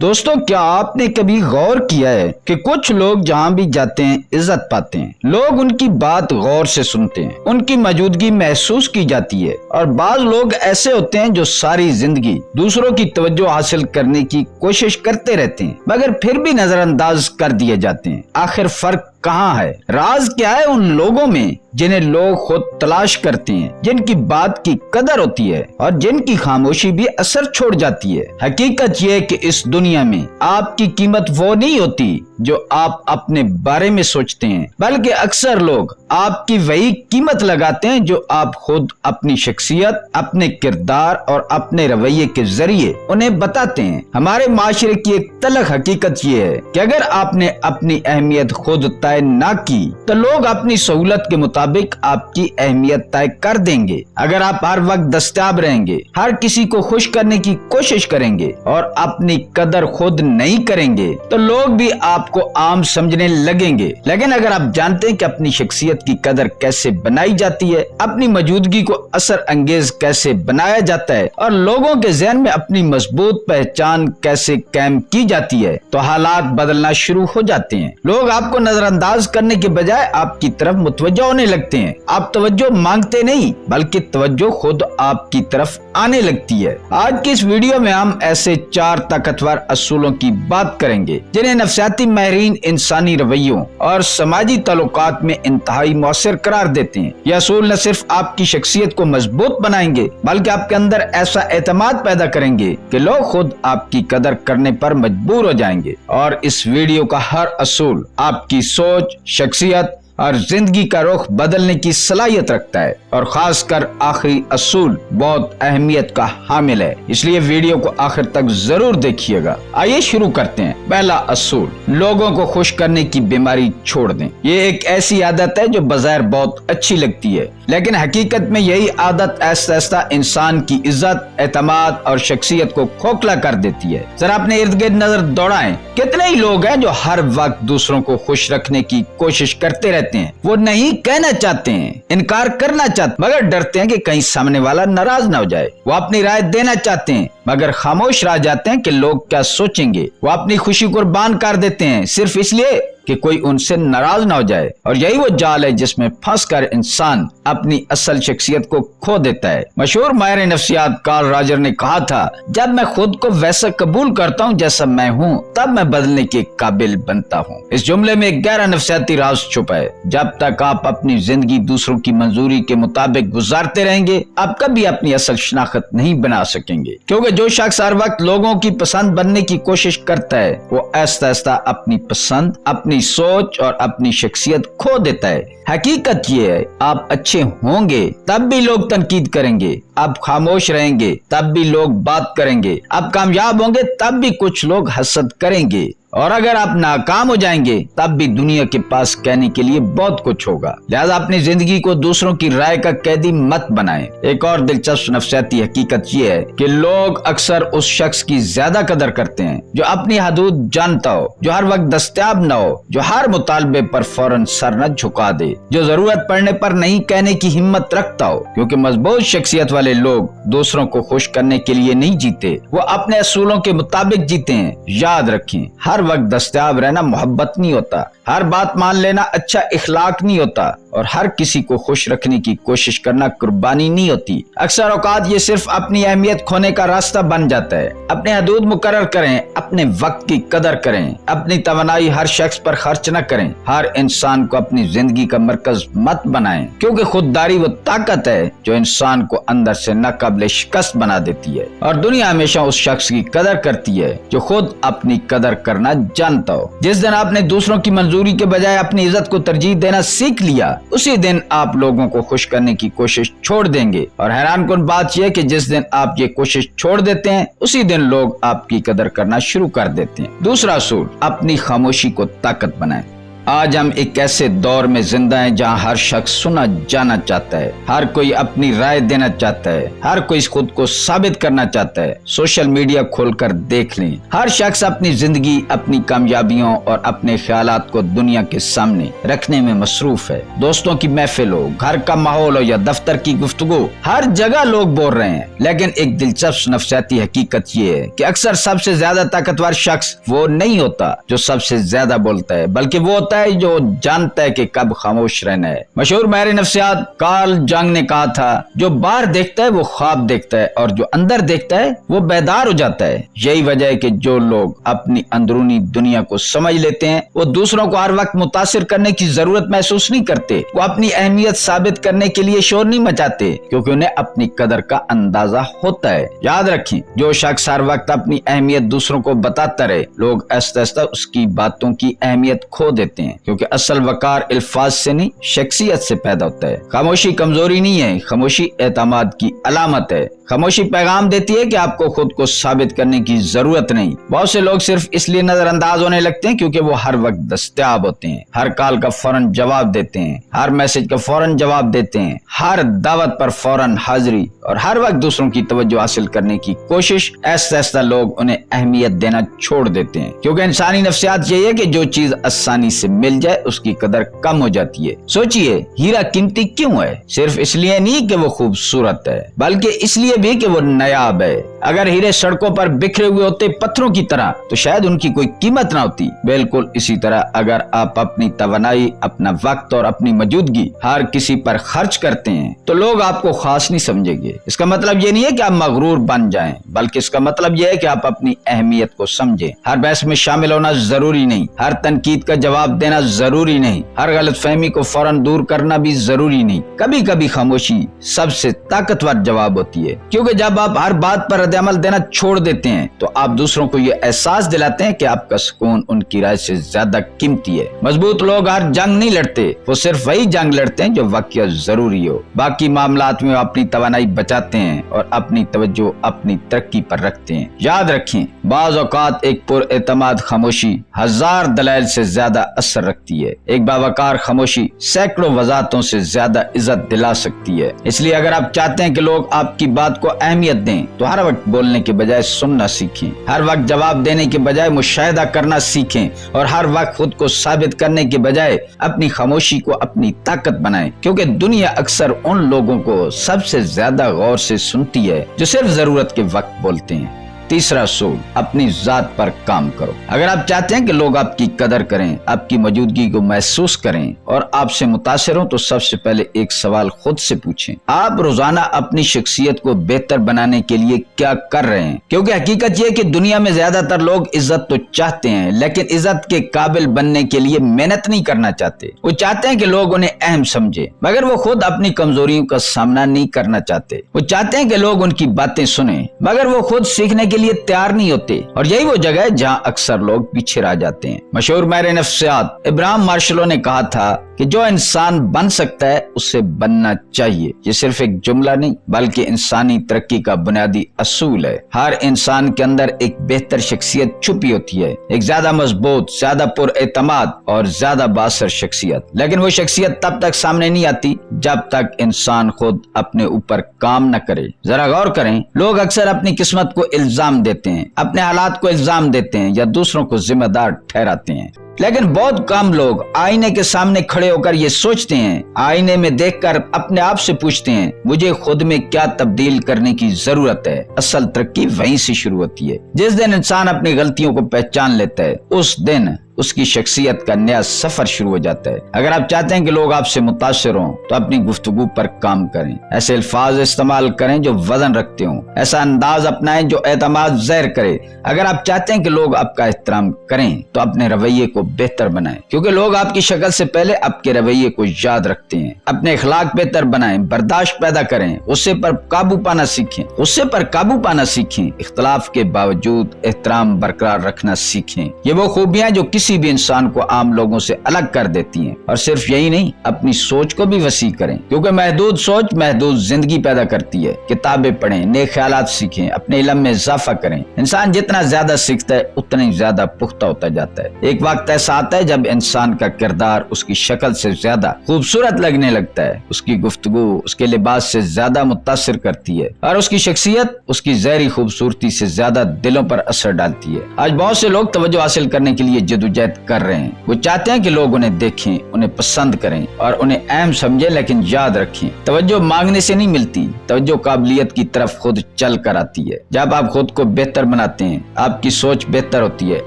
دوستو، کیا آپ نے کبھی غور کیا ہے کہ کچھ لوگ جہاں بھی جاتے ہیں عزت پاتے ہیں، لوگ ان کی بات غور سے سنتے ہیں، ان کی موجودگی محسوس کی جاتی ہے، اور بعض لوگ ایسے ہوتے ہیں جو ساری زندگی دوسروں کی توجہ حاصل کرنے کی کوشش کرتے رہتے ہیں مگر پھر بھی نظر انداز کر دیے جاتے ہیں۔ آخر فرق کہاں ہے؟ راز کیا ہے ان لوگوں میں جنہیں لوگ خود تلاش کرتے ہیں، جن کی بات کی قدر ہوتی ہے اور جن کی خاموشی بھی اثر چھوڑ جاتی ہے؟ حقیقت یہ کہ اس دنیا میں آپ کی قیمت وہ نہیں ہوتی جو آپ اپنے بارے میں سوچتے ہیں، بلکہ اکثر لوگ آپ کی وہی قیمت لگاتے ہیں جو آپ خود اپنی شخصیت، اپنے کردار اور اپنے رویے کے ذریعے انہیں بتاتے ہیں۔ ہمارے معاشرے کی ایک تلخ حقیقت یہ ہے کہ اگر آپ نے اپنی اہمیت خود طے نہ کی تو لوگ اپنی سہولت کے مطابق آپ کی اہمیت طے کر دیں گے۔ اگر آپ ہر وقت دستیاب رہیں گے، ہر کسی کو خوش کرنے کی کوشش کریں گے اور اپنی قدر خود نہیں کریں گے تو لوگ بھی آپ کو عام سمجھنے لگیں گے۔ لیکن اگر آپ جانتے ہیں کہ اپنی شخصیت کی قدر کیسے بنائی جاتی ہے، اپنی موجودگی کو اثر انگیز کیسے بنایا جاتا ہے اور لوگوں کے ذہن میں اپنی مضبوط پہچان کیسے قائم کی جاتی ہے تو حالات بدلنا شروع ہو جاتے ہیں۔ لوگ آپ کو نظر انداز کرنے کے بجائے آپ کی طرف متوجہ ہونے لگتے ہیں۔ آپ توجہ مانگتے نہیں بلکہ توجہ خود آپ کی طرف آنے لگتی ہے۔ آج کی اس ویڈیو میں ہم ایسے 4 طاقتور اصولوں کی بات کریں گے جنہیں نفسیاتی ماہرین انسانی رویوں اور سماجی تعلقات میں انتہائی مؤثر قرار دیتے ہیں۔ یہ اصول نہ صرف آپ کی شخصیت کو مضبوط بنائیں گے بلکہ آپ کے اندر ایسا اعتماد پیدا کریں گے کہ لوگ خود آپ کی قدر کرنے پر مجبور ہو جائیں گے۔ اور اس ویڈیو کا ہر اصول آپ کی سوچ، شخصیت اور زندگی کا رخ بدلنے کی صلاحیت رکھتا ہے، اور خاص کر آخری اصول بہت اہمیت کا حامل ہے، اس لیے ویڈیو کو آخر تک ضرور دیکھیے گا۔ آئیے شروع کرتے ہیں۔ پہلا اصول، لوگوں کو خوش کرنے کی بیماری چھوڑ دیں۔ یہ ایک ایسی عادت ہے جو بظاہر بہت اچھی لگتی ہے لیکن حقیقت میں یہی عادت آہستہ آہستہ انسان کی عزت، اعتماد اور شخصیت کو کھوکھلا کر دیتی ہے۔ ذرا اپنے ارد گرد نظر دوڑائیں، کتنے ہی لوگ ہیں جو ہر وقت دوسروں کو خوش رکھنے کی کوشش کرتے رہتے ہیں۔ وہ نہیں کہنا چاہتے ہیں، انکار کرنا چاہتے مگر ڈرتے ہیں کہ کہیں سامنے والا ناراض نہ ہو جائے۔ وہ اپنی رائے دینا چاہتے ہیں مگر خاموش رہ جاتے ہیں کہ لوگ کیا سوچیں گے۔ وہ اپنی خوشی قربان کر دیتے ہیں صرف اس لیے کہ کوئی ان سے ناراض نہ ہو جائے، اور یہی وہ جال ہے جس میں پھنس کر انسان اپنی اصل شخصیت کو کھو دیتا ہے۔ مشہور ماہر نفسیات کارل راجر نے کہا تھا، جب میں خود کو ویسا قبول کرتا ہوں جیسا میں ہوں تب میں بدلنے کے قابل بنتا ہوں۔ اس جملے میں ایک گہرا نفسیاتی راز چھپا ہے۔ جب تک آپ اپنی زندگی دوسروں کی منظوری کے مطابق گزارتے رہیں گے، آپ کبھی اپنی اصل شناخت نہیں بنا سکیں گے، کیونکہ جو شخص ہر وقت لوگوں کی پسند بننے کی کوشش کرتا ہے وہ آہستہ آہستہ اپنی پسند، اپنی سوچ اور اپنی شخصیت کھو دیتا ہے۔ حقیقت یہ ہے، آپ اچھے ہوں گے تب بھی لوگ تنقید کریں گے، آپ خاموش رہیں گے تب بھی لوگ بات کریں گے، آپ کامیاب ہوں گے تب بھی کچھ لوگ حسد کریں گے، اور اگر آپ ناکام ہو جائیں گے تب بھی دنیا کے پاس کہنے کے لیے بہت کچھ ہوگا۔ لہذا اپنی زندگی کو دوسروں کی رائے کا قیدی مت بنائیں۔ ایک اور دلچسپ نفسیاتی حقیقت یہ ہے کہ لوگ اکثر اس شخص کی زیادہ قدر کرتے ہیں جو اپنی حدود جانتا ہو، جو ہر وقت دستیاب نہ ہو، جو ہر مطالبے پر فوراً سر نہ جھکا دے، جو ضرورت پڑنے پر نہیں کہنے کی ہمت رکھتا ہو، کیونکہ مضبوط شخصیت والے لوگ دوسروں کو خوش کرنے کے لیے نہیں جیتے، وہ اپنے اصولوں کے مطابق جیتے ہیں۔ یاد رکھیں، ہر وقت دستیاب رہنا محبت نہیں ہوتا، ہر بات مان لینا اچھا اخلاق نہیں ہوتا، اور ہر کسی کو خوش رکھنے کی کوشش کرنا قربانی نہیں ہوتی۔ اکثر اوقات یہ صرف اپنی اہمیت کھونے کا راستہ بن جاتا ہے۔ اپنے حدود مقرر کریں، اپنے وقت کی قدر کریں، اپنی توانائی ہر شخص پر خرچ نہ کریں، ہر انسان کو اپنی زندگی کا مرکز مت بنائیں، کیونکہ خودداری وہ طاقت ہے جو انسان کو اندر سے ناقابل شکست بنا دیتی ہے، اور دنیا ہمیشہ اس شخص کی قدر کرتی ہے جو خود اپنی قدر کرنا جانتا ہو۔ جس دن آپ نے دوسروں کی منظوری کے بجائے اپنی عزت کو ترجیح دینا سیکھ لیا، اسی دن آپ لوگوں کو خوش کرنے کی کوشش چھوڑ دیں گے، اور حیران کن بات یہ کہ جس دن آپ یہ کوشش چھوڑ دیتے ہیں اسی دن لوگ آپ کی قدر کرنا شروع کر دیتے ہیں۔ دوسرا اصول، اپنی خاموشی کو طاقت بنائیں۔ آج ہم ایک ایسے دور میں زندہ ہیں جہاں ہر شخص سنا جانا چاہتا ہے، ہر کوئی اپنی رائے دینا چاہتا ہے، ہر کوئی خود کو ثابت کرنا چاہتا ہے۔ سوشل میڈیا کھول کر دیکھ لیں، ہر شخص اپنی زندگی، اپنی کامیابیوں اور اپنے خیالات کو دنیا کے سامنے رکھنے میں مصروف ہے۔ دوستوں کی محفل ہو، گھر کا ماحول ہو یا دفتر کی گفتگو، ہر جگہ لوگ بول رہے ہیں۔ لیکن ایک دلچسپ نفسیاتی حقیقت یہ ہے کہ اکثر سب سے زیادہ طاقتور شخص وہ نہیں ہوتا جو سب سے زیادہ بولتا ہے، بلکہ وہ ہوتا ہے جو جانتا ہے کہ کب خاموش رہنا ہے۔ مشہور ماہر نفسیات کارل جنگ نے کہا تھا، جو باہر دیکھتا ہے وہ خواب دیکھتا ہے اور جو اندر دیکھتا ہے وہ بیدار ہو جاتا ہے۔ یہی وجہ ہے کہ جو لوگ اپنی اندرونی دنیا کو سمجھ لیتے ہیں وہ دوسروں کو ہر وقت متاثر کرنے کی ضرورت محسوس نہیں کرتے۔ وہ اپنی اہمیت ثابت کرنے کے لیے شور نہیں مچاتے کیونکہ انہیں اپنی قدر کا اندازہ ہوتا ہے۔ یاد رکھیں، جو شخص ہر وقت اپنی اہمیت دوسروں کو بتاتا رہے، لوگ آہستہ آہستہ اس کی باتوں کی اہمیت کھو دیتے ہیں، کیونکہ اصل وقار الفاظ سے نہیں شخصیت سے پیدا ہوتا ہے۔ خاموشی کمزوری نہیں ہے، خاموشی اعتماد کی علامت ہے۔ خاموشی پیغام دیتی ہے کہ آپ کو خود کو ثابت کرنے کی ضرورت نہیں۔ بہت سے لوگ صرف اس لیے نظر انداز ہونے لگتے ہیں کیونکہ وہ ہر وقت دستیاب ہوتے ہیں، ہر کال کا فوراً جواب دیتے ہیں، ہر میسج کا فوراً جواب دیتے ہیں، ہر دعوت پر فوراً حاضری اور ہر وقت دوسروں کی توجہ حاصل کرنے کی کوشش۔ ایسا ایسا لوگ انہیں اہمیت دینا چھوڑ دیتے ہیں، کیونکہ انسانی نفسیات یہی ہے کہ جو چیز آسانی سے مل جائے اس کی قدر کم ہو جاتی ہے۔ سوچئے، ہیرا قیمتی کیوں ہے؟ صرف اس لیے نہیں کہ وہ خوبصورت ہے، بلکہ اس لیے بھی کہ وہ نایاب ہے۔ اگر ہیرے سڑکوں پر بکھرے ہوئے ہوتے پتھروں کی طرح تو شاید ان کی کوئی قیمت نہ ہوتی۔ بالکل اسی طرح اگر آپ اپنی توانائی، اپنا وقت اور اپنی موجودگی ہر کسی پر خرچ کرتے ہیں تو لوگ آپ کو خاص نہیں سمجھیں گے۔ اس کا مطلب یہ نہیں ہے کہ آپ مغرور بن جائیں، بلکہ اس کا مطلب یہ ہے کہ آپ اپنی اہمیت کو سمجھیں۔ ہر بحث میں شامل ہونا ضروری نہیں، ہر تنقید کا جواب دینا ضروری نہیں، ہر غلط فہمی کو فوراً دور کرنا بھی ضروری نہیں۔ کبھی کبھی خاموشی سب سے طاقتور جواب ہوتی ہے، کیونکہ جب آپ ہر بات پر رد عمل دینا چھوڑ دیتے ہیں تو آپ دوسروں کو یہ احساس دلاتے ہیں کہ آپ کا سکون ان کی رائے سے زیادہ قیمتی ہے۔ مضبوط لوگ ہر جنگ نہیں لڑتے، وہ صرف وہی جنگ لڑتے ہیں جو واقعہ ضروری ہو۔ باقی معاملات میں وہ اپنی توانائی بچاتے ہیں اور اپنی توجہ اپنی ترقی پر رکھتے ہیں۔ یاد رکھیں، بعض اوقات ایک پر اعتماد خاموشی ہزار دلائل سے زیادہ اثر رکھتی ہے۔ ایک باوقار خاموشی سینکڑوں وضاحتوں سے زیادہ عزت دلا سکتی ہے۔ اس لیے اگر آپ چاہتے ہیں کہ لوگ آپ کی بات کو اہمیت دیں تو ہر وقت بولنے کے بجائے سننا سیکھیں، ہر وقت جواب دینے کے بجائے مشاہدہ کرنا سیکھیں اور ہر وقت خود کو ثابت کرنے کے بجائے اپنی خاموشی کو اپنی طاقت بنائیں، کیونکہ دنیا اکثر ان لوگوں کو سب سے زیادہ غور سے سنتی ہے جو صرف ضرورت کے وقت بولتے ہیں۔ تیسرا اصول، اپنی ذات پر کام کرو۔ اگر آپ چاہتے ہیں کہ لوگ آپ کی قدر کریں، آپ کی موجودگی کو محسوس کریں اور آپ سے متاثر ہوں تو سب سے پہلے ایک سوال خود سے پوچھیں، آپ روزانہ اپنی شخصیت کو بہتر بنانے کے لیے کیا کر رہے ہیں؟ کیونکہ حقیقت یہ ہے کہ دنیا میں زیادہ تر لوگ عزت تو چاہتے ہیں لیکن عزت کے قابل بننے کے لیے محنت نہیں کرنا چاہتے۔ وہ چاہتے ہیں کہ لوگ انہیں اہم سمجھیں مگر وہ خود اپنی کمزوریوں کا سامنا نہیں کرنا چاہتے۔ وہ چاہتے ہیں کہ لوگ ان کی باتیں سنیں مگر وہ خود سیکھنے کے لیے تیار نہیں ہوتے، اور یہی وہ جگہ ہے جہاں اکثر لوگ پیچھے رہ جاتے ہیں۔ مشہور ماہر نفسیات ابراہم مارشلو نے کہا تھا کہ جو انسان بن سکتا ہے اسے بننا چاہیے۔ یہ صرف ایک جملہ نہیں بلکہ انسانی ترقی کا بنیادی اصول ہے۔ ہر انسان کے اندر ایک بہتر شخصیت چھپی ہوتی ہے، ایک زیادہ مضبوط، زیادہ پر اعتماد اور زیادہ بااثر شخصیت۔ لیکن وہ شخصیت تب تک سامنے نہیں آتی جب تک انسان خود اپنے اوپر کام نہ کرے۔ ذرا غور کریں، لوگ اکثر اپنی قسمت کو الزام دیتے ہیں، اپنے حالات کو الزام دیتے ہیں یا دوسروں کو ذمہ دار ٹھہراتے ہیں، لیکن بہت کم لوگ آئینے کے سامنے کھڑے ہو کر یہ سوچتے ہیں، آئینے میں دیکھ کر اپنے آپ سے پوچھتے ہیں مجھے خود میں کیا تبدیل کرنے کی ضرورت ہے۔ اصل ترقی وہیں سے شروع ہوتی ہے۔ جس دن انسان اپنی غلطیوں کو پہچان لیتا ہے اس دن اس کی شخصیت کا نیا سفر شروع ہو جاتا ہے۔ اگر آپ چاہتے ہیں کہ لوگ آپ سے متاثر ہوں تو اپنی گفتگو پر کام کریں، ایسے الفاظ استعمال کریں جو وزن رکھتے ہوں، ایسا انداز اپنائیں جو اعتماد ظاہر کرے۔ اگر آپ چاہتے ہیں کہ لوگ آپ کا احترام کریں تو اپنے رویے کو بہتر بنائیں، کیونکہ لوگ آپ کی شکل سے پہلے آپ کے رویے کو یاد رکھتے ہیں۔ اپنے اخلاق بہتر بنائیں، برداشت پیدا کریں، غصے پر قابو پانا سیکھیں، اختلاف کے باوجود احترام برقرار رکھنا سیکھیں۔ یہ وہ خوبیاں جو کسی بھی انسان کو عام لوگوں سے الگ کر دیتی ہیں۔ اور صرف یہی نہیں، اپنی سوچ کو بھی وسیع کریں، کیونکہ محدود سوچ محدود زندگی پیدا کرتی ہے۔ کتابیں پڑھیں، نئے خیالات سیکھیں، اپنے علم میں اضافہ کریں۔ انسان جتنا زیادہ سیکھتا ہے اتنا ہی زیادہ پختہ ہوتا جاتا ہے۔ ایک وقت ایسا ایسا آتا ہے جب انسان کا کردار اس کی شکل سے زیادہ خوبصورت لگنے لگتا ہے، اس کی گفتگو اس کے لباس سے زیادہ متاثر کرتی ہے اور اس کی شخصیت اس کی ظاہری خوبصورتی سے زیادہ دلوں پر اثر ڈالتی ہے۔ آج بہت سے لوگ توجہ حاصل کرنے کے لیے جدوجہد کر رہے ہیں۔ وہ چاہتے ہیں کہ لوگ انہیں دیکھیں، انہیں پسند کریں اور انہیں اہم سمجھیں، لیکن یاد رکھیں توجہ مانگنے سے نہیں ملتی، توجہ قابلیت کی طرف خود چل کر آتی ہے۔ جب آپ خود کو بہتر بناتے ہیں، آپ کی سوچ بہتر ہوتی ہے،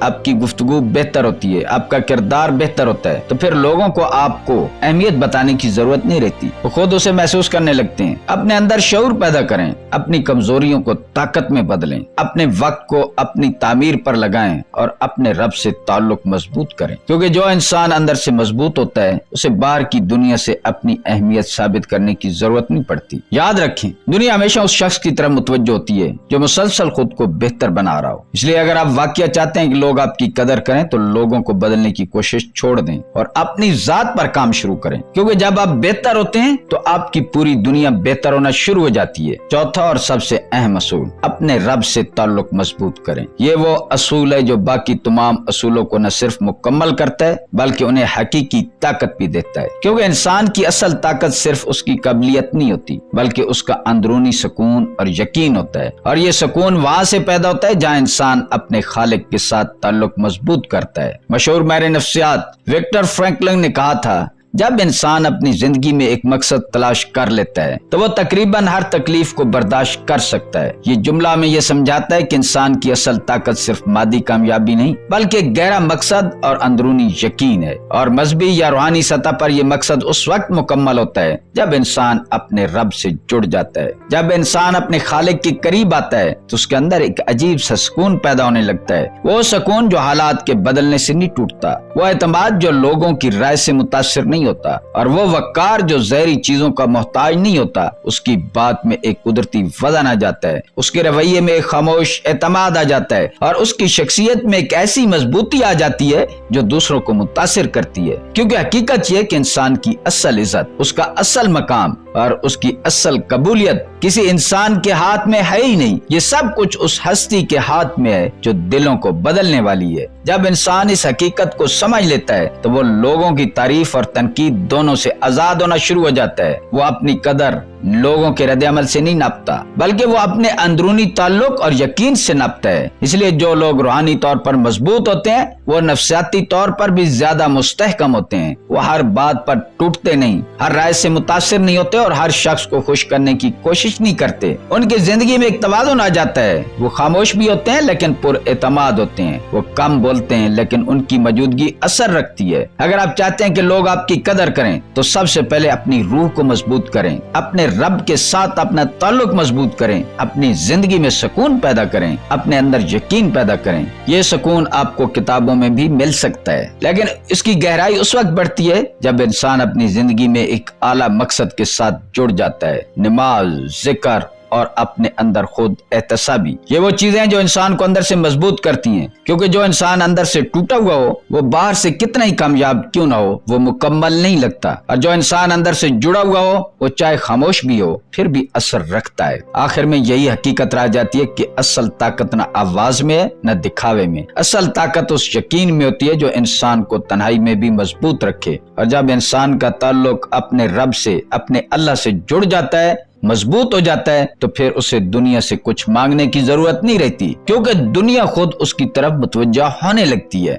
آپ کی گفتگو بہتر ہوتی ہے، آپ کا کردار بہتر ہوتا ہے، تو پھر لوگوں کو آپ کو اہمیت بتانے کی ضرورت نہیں رہتی، وہ خود اسے محسوس کرنے لگتے ہیں۔ اپنے اندر شعور پیدا کریں، اپنی کمزوریوں کو طاقت میں بدلیں، اپنے وقت کو اپنی تعمیر پر لگائیں اور اپنے رب سے تعلق مضبوط کریں، کیونکہ جو انسان اندر سے مضبوط ہوتا ہے اسے باہر کی دنیا سے اپنی اہمیت ثابت کرنے کی ضرورت نہیں پڑتی۔ یاد رکھیں دنیا ہمیشہ اس شخص کی طرف متوجہ ہوتی ہے جو مسلسل خود کو بہتر بنا رہا ہو۔ اس لیے اگر آپ واقعہ چاہتے ہیں کہ لوگ آپ کی قدر کریں تو لوگوں کو بدلنے کی کوشش چھوڑ دیں اور اپنی ذات پر کام شروع کریں، کیونکہ جب آپ بہتر ہوتے ہیں تو آپ کی پوری دنیا بہتر ہونا شروع ہو جاتی ہے۔ چوتھا اور سب سے اہم اصول، اپنے رب سے تعلق مضبوط کریں۔ یہ وہ اصول ہے جو باقی تمام اصولوں کو نہ صرف مکمل کرتا ہے بلکہ انہیں حقیقی طاقت بھی دیتا ہے، کیونکہ انسان کی اصل طاقت صرف اس کی قابلیت نہیں ہوتی بلکہ اس کا اندرونی سکون اور یقین ہوتا ہے، اور یہ سکون وہاں سے پیدا ہوتا ہے جہاں انسان اپنے خالق کے ساتھ تعلق مضبوط کرتا ہے۔ مشہور ماہر نفسیات وکٹر فرینکلن نے کہا تھا، جب انسان اپنی زندگی میں ایک مقصد تلاش کر لیتا ہے تو وہ تقریباً ہر تکلیف کو برداشت کر سکتا ہے۔ یہ جملہ ہمیں یہ سمجھاتا ہے کہ انسان کی اصل طاقت صرف مادی کامیابی نہیں بلکہ گہرا مقصد اور اندرونی یقین ہے، اور مذہبی یا روحانی سطح پر یہ مقصد اس وقت مکمل ہوتا ہے جب انسان اپنے رب سے جڑ جاتا ہے۔ جب انسان اپنے خالق کے قریب آتا ہے تو اس کے اندر ایک عجیب سا سکون پیدا ہونے لگتا ہے، وہ سکون جو حالات کے بدلنے سے نہیں ٹوٹتا، وہ اعتماد جو لوگوں کی رائے سے متاثر نہیں ہوتا، اور وہ وقار جو ظاہری چیزوں کا محتاج نہیں ہوتا۔ اس کی بات میں ایک قدرتی وزن آ جاتا ہے، اس کے رویے میں ایک خاموش اعتماد آ جاتا ہے، اور اس کی شخصیت میں ایک ایسی مضبوطی آ جاتی ہے جو دوسروں کو متاثر کرتی ہے، کیونکہ حقیقت یہ کہ انسان کی اصل عزت، اس کا اصل مقام اور اس کی اصل قبولیت کسی انسان کے ہاتھ میں ہے ہی نہیں، یہ سب کچھ اس ہستی کے ہاتھ میں ہے جو دلوں کو بدلنے والی ہے۔ جب انسان اس حقیقت کو سمجھ لیتا ہے تو وہ لوگوں کی تعریف اور تنقید دونوں سے آزاد ہونا شروع ہو جاتا ہے۔ وہ اپنی قدر لوگوں کے رد عمل سے نہیں ناپتا بلکہ وہ اپنے اندرونی تعلق اور یقین سے ناپتا ہے۔ اس لیے جو لوگ روحانی طور پر مضبوط ہوتے ہیں وہ نفسیاتی طور پر بھی زیادہ مستحکم ہوتے ہیں۔ وہ ہر بات پر ٹوٹتے نہیں، ہر رائے سے متاثر نہیں ہوتے اور ہر شخص کو خوش کرنے کی کوشش نہیں کرتے۔ ان کی زندگی میں ایک توازن آ جاتا ہے، وہ خاموش بھی ہوتے ہیں لیکن پر اعتماد ہوتے ہیں، وہ کم بولتے ہیں لیکن ان کی موجودگی اثر رکھتی ہے۔ اگر آپ چاہتے ہیں کہ لوگ آپ کی قدر کریں تو سب سے پہلے اپنی روح کو مضبوط کریں، اپنے رب کے ساتھ اپنا تعلق مضبوط کریں، اپنی زندگی میں سکون پیدا کریں، اپنے اندر یقین پیدا کریں۔ یہ سکون آپ کو کتابوں میں بھی مل سکتا ہے لیکن اس کی گہرائی اس وقت بڑھتی ہے جب انسان اپنی زندگی میں ایک اعلیٰ مقصد کے ساتھ جڑ جاتا ہے۔ نماز، ذکر اور اپنے اندر خود احتسابی، یہ وہ چیزیں ہیں جو انسان کو اندر سے مضبوط کرتی ہیں، کیونکہ جو انسان اندر سے ٹوٹا ہوا ہو وہ باہر سے کتنا ہی کامیاب کیوں نہ ہو وہ مکمل نہیں لگتا، اور جو انسان اندر سے جڑا ہوا ہو وہ چاہے خاموش بھی ہو پھر بھی اثر رکھتا ہے۔ آخر میں یہی حقیقت رہ جاتی ہے کہ اصل طاقت نہ آواز میں ہے نہ دکھاوے میں، اصل طاقت اس یقین میں ہوتی ہے جو انسان کو تنہائی میں بھی مضبوط رکھے، اور جب انسان کا تعلق اپنے رب سے، اپنے اللہ سے جڑ جاتا ہے، مضبوط ہو جاتا ہے، تو پھر اسے دنیا سے کچھ مانگنے کی ضرورت نہیں رہتی، کیونکہ دنیا خود اس کی طرف متوجہ ہونے لگتی ہے۔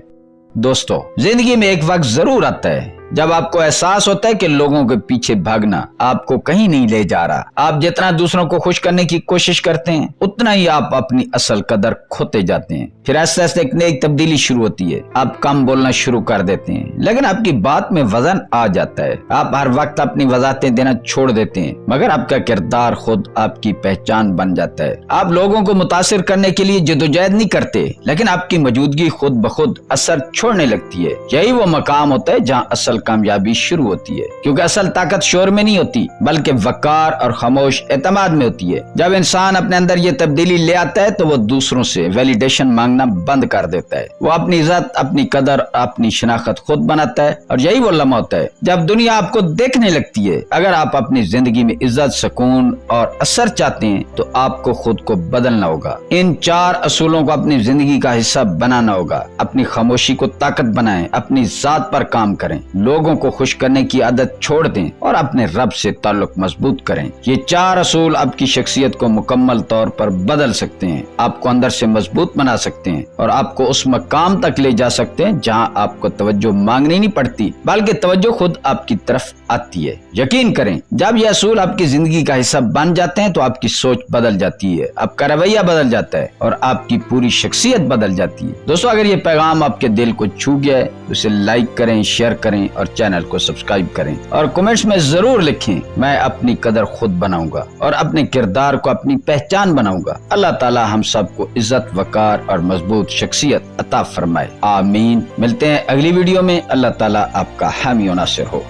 دوستو، زندگی میں ایک وقت ضرور آتا ہے جب آپ کو احساس ہوتا ہے کہ لوگوں کے پیچھے بھاگنا آپ کو کہیں نہیں لے جا رہا۔ آپ جتنا دوسروں کو خوش کرنے کی کوشش کرتے ہیں اتنا ہی آپ اپنی اصل قدر کھوتے جاتے ہیں۔ پھر آہستہ آہستہ ایک نئی تبدیلی شروع ہوتی ہے، آپ کم بولنا شروع کر دیتے ہیں لیکن آپ کی بات میں وزن آ جاتا ہے، آپ ہر وقت اپنی وضاحتیں دینا چھوڑ دیتے ہیں مگر آپ کا کردار خود آپ کی پہچان بن جاتا ہے۔ آپ لوگوں کو متاثر کرنے کے لیے جدوجہد نہیں کرتے لیکن آپ کی موجودگی خود بخود اثر چھوڑنے لگتی ہے۔ یہی وہ مقام ہوتا ہے جہاں اصل اصل کامیابی شروع ہوتی ہے، کیونکہ اصل طاقت شور میں نہیں ہوتی بلکہ وقار اور خاموش اعتماد میں ہوتی ہے۔ جب انسان اپنے اندر یہ تبدیلی لے آتا ہے تو وہ دوسروں سے ویلیڈیشن مانگنا بند کر دیتا ہے، وہ اپنی عزت، اپنی قدر، اپنی شناخت خود بناتا ہے، اور یہی وہ لمحہ ہوتا ہے جب دنیا آپ کو دیکھنے لگتی ہے۔ اگر آپ اپنی زندگی میں عزت، سکون اور اثر چاہتے ہیں تو آپ کو خود کو بدلنا ہوگا۔ ان 4 اصولوں کو اپنی زندگی کا حصہ بنانا ہوگا۔ اپنی خاموشی کو طاقت بنائیں، اپنی ذات پر کام کریں، لوگوں کو خوش کرنے کی عادت چھوڑ دیں اور اپنے رب سے تعلق مضبوط کریں۔ یہ 4 اصول آپ کی شخصیت کو مکمل طور پر بدل سکتے ہیں، آپ کو اندر سے مضبوط بنا سکتے ہیں اور آپ کو اس مقام تک لے جا سکتے ہیں جہاں آپ کو توجہ مانگنی نہیں پڑتی بلکہ توجہ خود آپ کی طرف آتی ہے۔ یقین کریں، جب یہ اصول آپ کی زندگی کا حصہ بن جاتے ہیں تو آپ کی سوچ بدل جاتی ہے، آپ کا رویہ بدل جاتا ہے اور آپ کی پوری شخصیت بدل جاتی ہے۔ دوستو، اگر یہ پیغام آپ کے دل کو چھو گیا ہے تو اسے لائک کریں، شیئر کریں اور چینل کو سبسکرائب کریں، اور کمنٹس میں ضرور لکھیں میں اپنی قدر خود بناؤں گا اور اپنے کردار کو اپنی پہچان بناؤں گا۔ اللہ تعالی ہم سب کو عزت، وقار اور مضبوط شخصیت عطا فرمائے، آمین۔ ملتے ہیں اگلی ویڈیو میں۔ اللہ تعالی آپ کا حامی و ناصر ہو۔